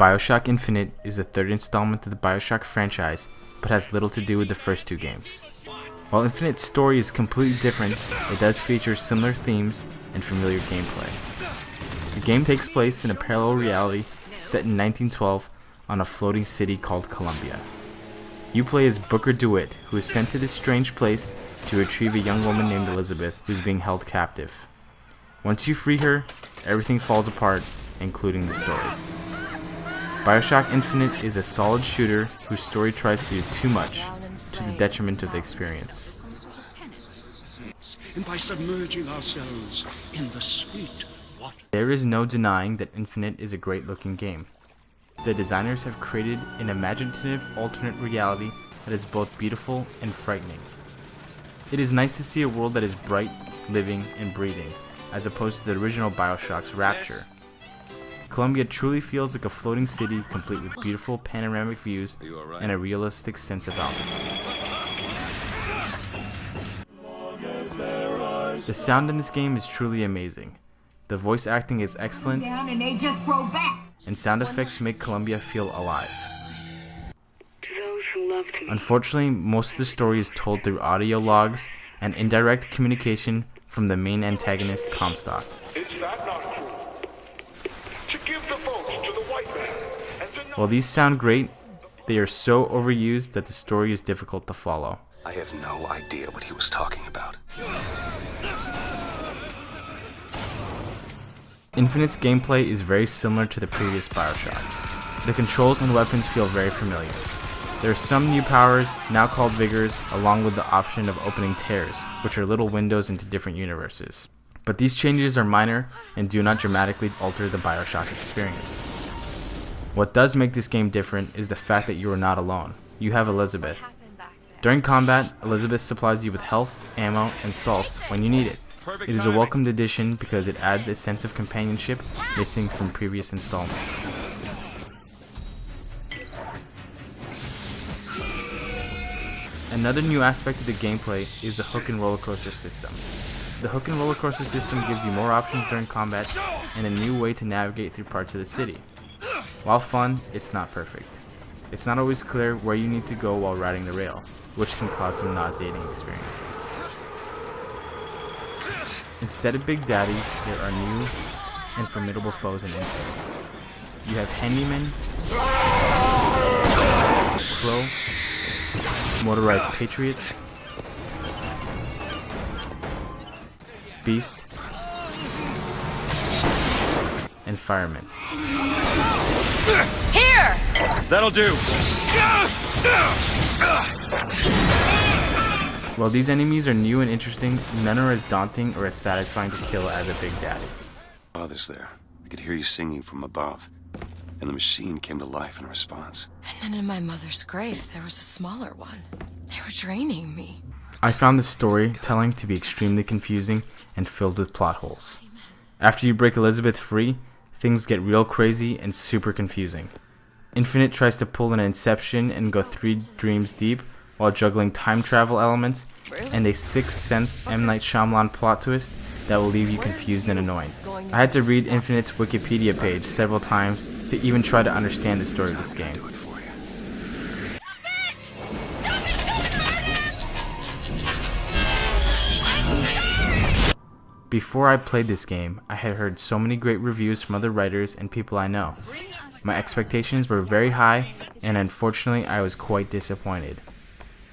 BioShock Infinite is the third installment of the BioShock franchise, but has little to do with the first two games. While Infinite's story is completely different, it does feature similar themes and familiar gameplay. The game takes place in a parallel reality set in 1912 on a floating city called Columbia. You play as Booker DeWitt, who is sent to this strange place to retrieve a young woman named Elizabeth who is being held captive. Once you free her, everything falls apart, including the story. BioShock Infinite is a solid shooter whose story tries to do too much, to the detriment of the experience. And by submerging ourselves in the sweet water. There is no denying that Infinite is a great looking game. The designers have created an imaginative alternate reality that is both beautiful and frightening. It is nice to see a world that is bright, living, and breathing, as opposed to the original BioShock's Rapture. Columbia truly feels like a floating city complete with beautiful panoramic views and a realistic sense of altitude. The sound in this game is truly amazing. The voice acting is excellent, and sound effects make Columbia feel alive. Unfortunately, most of the story is told through audio logs and indirect communication from the main antagonist, Comstock. It's that not true. To give the votes to the white man and to While these sound great, they are so overused that the story is difficult to follow. I have no idea what he was talking about. Infinite's gameplay is very similar to the previous BioShocks. The controls and weapons feel very familiar. There are some new powers, now called Vigors, along with the option of opening tears, which are little windows into different universes. But these changes are minor and do not dramatically alter the BioShock experience. What does make this game different is the fact that you are not alone. You have Elizabeth. During combat, Elizabeth supplies you with health, ammo, and salts when you need it. It is a welcomed addition because it adds a sense of companionship missing from previous installments. Another new aspect of the gameplay is the hook and roller coaster system. The hook and roller coaster system gives you more options during combat and a new way to navigate through parts of the city. While fun, it's not perfect. It's not always clear where you need to go while riding the rail, which can cause some nauseating experiences. Instead of big daddies, there are new and formidable foes in Infinite. You have Handyman, Crow, Motorized Patriots, Beast, and Fireman. Here! That'll do! While these enemies are new and interesting, none are as daunting or as satisfying to kill as a Big Daddy. Father's there. I could hear you singing from above. And the machine came to life in response. And then in my mother's grave, there was a smaller one. They were draining me. I found the storytelling to be extremely confusing and filled with plot holes. After you break Elizabeth free, things get real crazy and super confusing. Infinite tries to pull an Inception and go 3 dreams deep, while juggling time travel elements and a Sixth Sense M. Night Shyamalan plot twist that will leave you confused and annoyed. I had to read Infinite's Wikipedia page several times to even try to understand the story of this game. Before I played this game, I had heard so many great reviews from other writers and people I know. My expectations were very high, and unfortunately I was quite disappointed.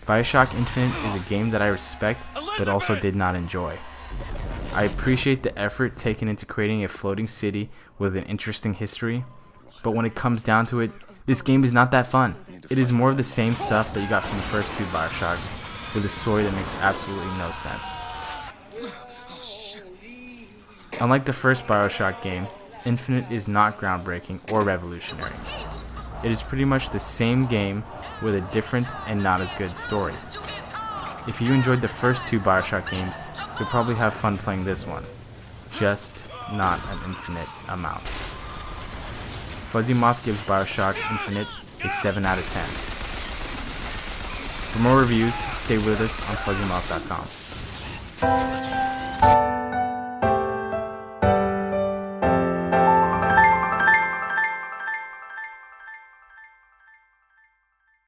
BioShock Infinite is a game that I respect, but also did not enjoy. I appreciate the effort taken into creating a floating city with an interesting history, but when it comes down to it, this game is not that fun. It is more of the same stuff that you got from the first two BioShocks, with a story that makes absolutely no sense. Unlike the first BioShock game, Infinite is not groundbreaking or revolutionary. It is pretty much the same game with a different and not as good story. If you enjoyed the first two BioShock games, you'll probably have fun playing this one. Just not an infinite amount. Fuzzy Moth gives BioShock Infinite a 7 out of 10. For more reviews, stay with us on fuzzymoth.com.